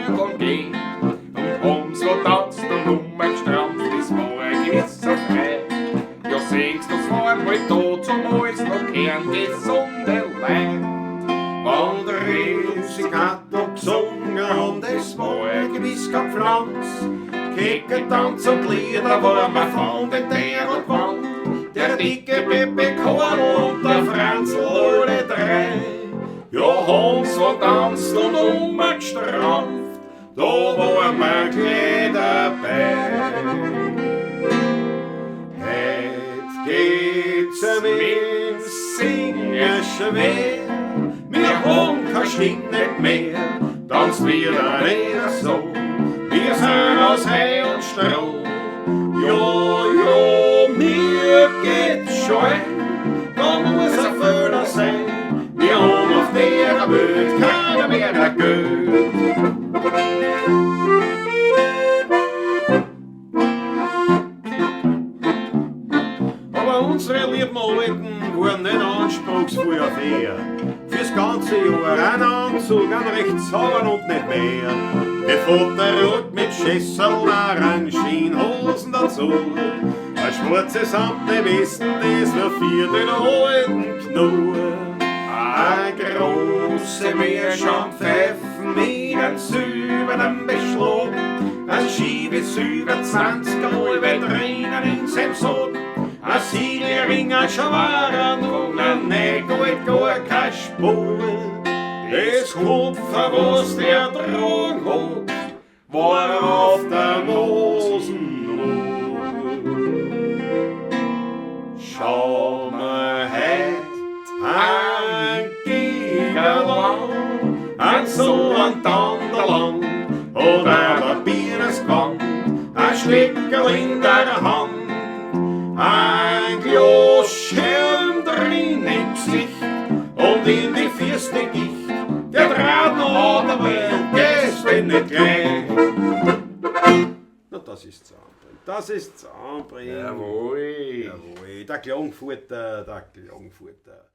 Land und geht. Und Homs wo tanzt und umgestrampft, das war ein gewisser Frei. Ja, siehst du's war einmal da, zumal es noch kein gesunde Leid. Wann der Riesig hat noch gesungen und es war ein gewiss kein Pflanz. Kickertanz und Lieder war mir von den der und Wand. Der dicke Pepe Korn und der Franzl alle drei. Ja, Hans war tanzt und umgestrampft, da war mir gleich dabei. Heut geht's mit Singen schwer, wir haben keine Stimme nicht mehr, tanzt wieder nicht so. Wir sind aus Heu und Stroh, ja, mir geht's schon, da muss ein Föder sein. Wir haben auf der Welt keiner mehr der Geld. Aber unsere lieben Alten waren nicht anspruchsvoll auf Ehe. Fürs ganze Jahr ein Anzug, ein Rechtshaben und nicht mehr. Der Vater rot mit Schessel, Orangenhosen dazu. Ein schwarzes Samt im Westen, das war für den alten Knurr. Ein große Meerschampfpfeifen mit einem silbernen Beschlag. Ein Schiebe 27 halbe Tränen in seinem Sack. Ein Siegelring, ein Schwaran und ein Nägel, gar keine Spur. Das Kupfer, was der Drogen hat, war auf der Nasenruhr. Schau mal heut ein Gigerlang, ein so ein Tanderlang oder ein Bieresgewand, ein Schleckerl in der Hand, ein Glas Scherm drin im Gesicht und in die Fürste Gicht. Der Draht noch an der Welt, gehst nicht gleich. Na, das ist Zahnbring. Das ist Zahnbring. Jawohl. Jawohl. Der Klangfutter, der Klangfutter.